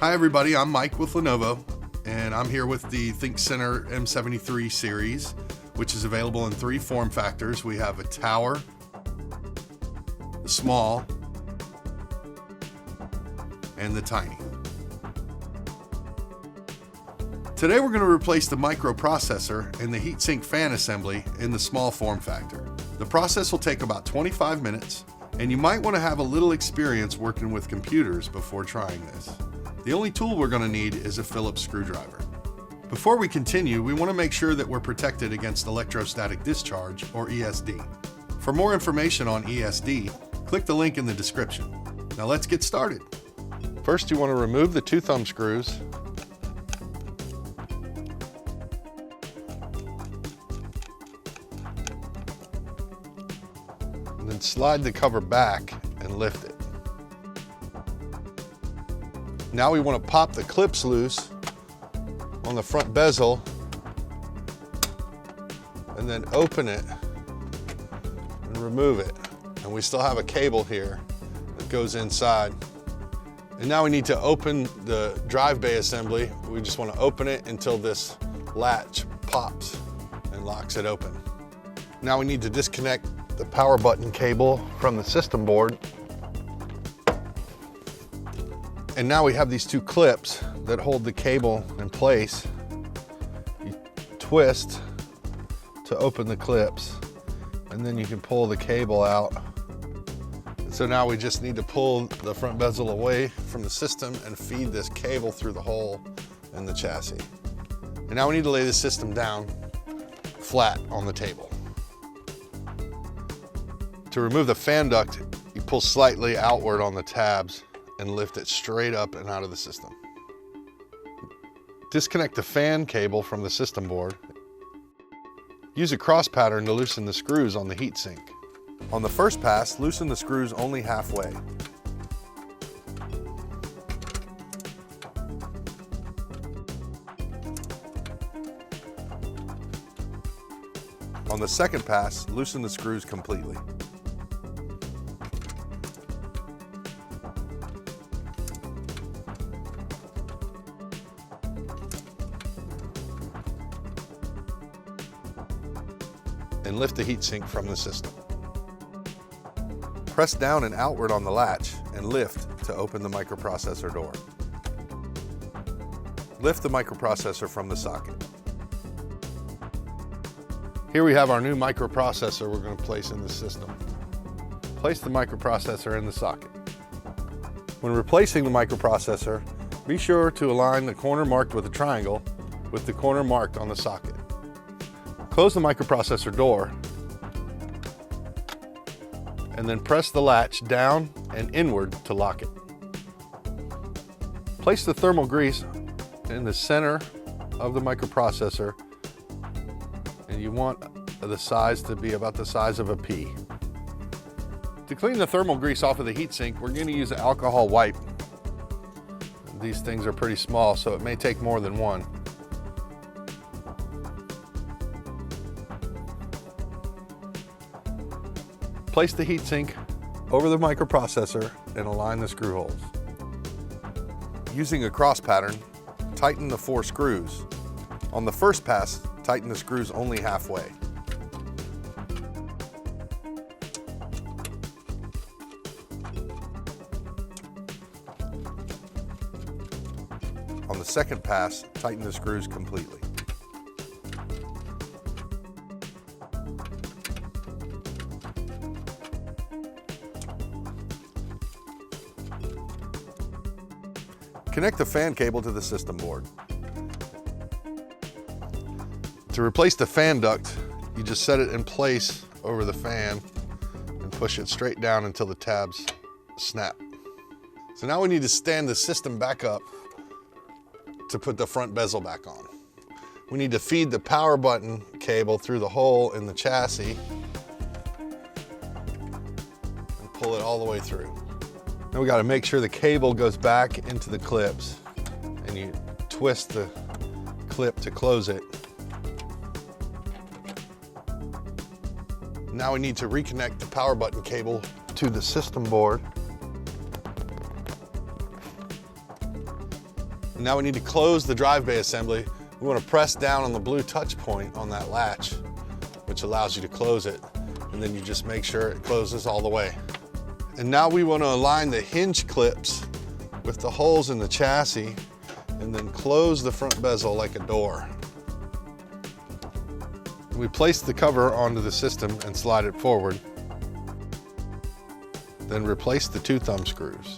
Hi everybody, I'm Mike with Lenovo, and I'm here with the ThinkCentre M73 series, which is available in 3 form factors. We have a tower, the small, and the tiny. Today we're going to replace the microprocessor and the heatsink fan assembly in the small form factor. The process will take about 25 minutes, and you might want to have a little experience working with computers before trying this. The only tool we're going to need is a Phillips screwdriver. Before we continue, we want to make sure that we're protected against electrostatic discharge, or ESD. For more information on ESD, click the link in the description. Now let's get started. First, you want to remove the 2 thumb screws. And then slide the cover back and lift it. Now we want to pop the clips loose on the front bezel and then open it and remove it. And we still have a cable here that goes inside. And now we need to open the drive bay assembly. We just want to open it until this latch pops and locks it open. Now we need to disconnect the power button cable from the system board. And now we have these 2 clips that hold the cable in place. You twist to open the clips, and then you can pull the cable out. And so now we just need to pull the front bezel away from the system and feed this cable through the hole in the chassis. And now we need to lay the system down flat on the table. To remove the fan duct, you pull slightly outward on the tabs and lift it straight up and out of the system. Disconnect the fan cable from the system board. Use a cross pattern to loosen the screws on the heatsink. On the first pass, loosen the screws only halfway. On the second pass, loosen the screws completely. And lift the heatsink from the system. Press down and outward on the latch and lift to open the microprocessor door. Lift the microprocessor from the socket. Here we have our new microprocessor we're going to place in the system. Place the microprocessor in the socket. When replacing the microprocessor, be sure to align the corner marked with a triangle with the corner marked on the socket. Close the microprocessor door and then press the latch down and inward to lock it. Place the thermal grease in the center of the microprocessor, and you want the size to be about the size of a pea. To clean the thermal grease off of the heatsink, we're going to use an alcohol wipe. These things are pretty small, so it may take more than one. Place the heatsink over the microprocessor and align the screw holes. Using a cross pattern, tighten the 4 screws. On the first pass, tighten the screws only halfway. On the second pass, tighten the screws completely. Connect the fan cable to the system board. To replace the fan duct, you just set it in place over the fan and push it straight down until the tabs snap. So now we need to stand the system back up to put the front bezel back on. We need to feed the power button cable through the hole in the chassis and pull it all the way through. Now we got to make sure the cable goes back into the clips, and you twist the clip to close it. Now we need to reconnect the power button cable to the system board. Now we need to close the drive bay assembly. We want to press down on the blue touch point on that latch, which allows you to close it. And then you just make sure it closes all the way. And now we want to align the hinge clips with the holes in the chassis and then close the front bezel like a door. We place the cover onto the system and slide it forward. Then replace the 2 thumb screws.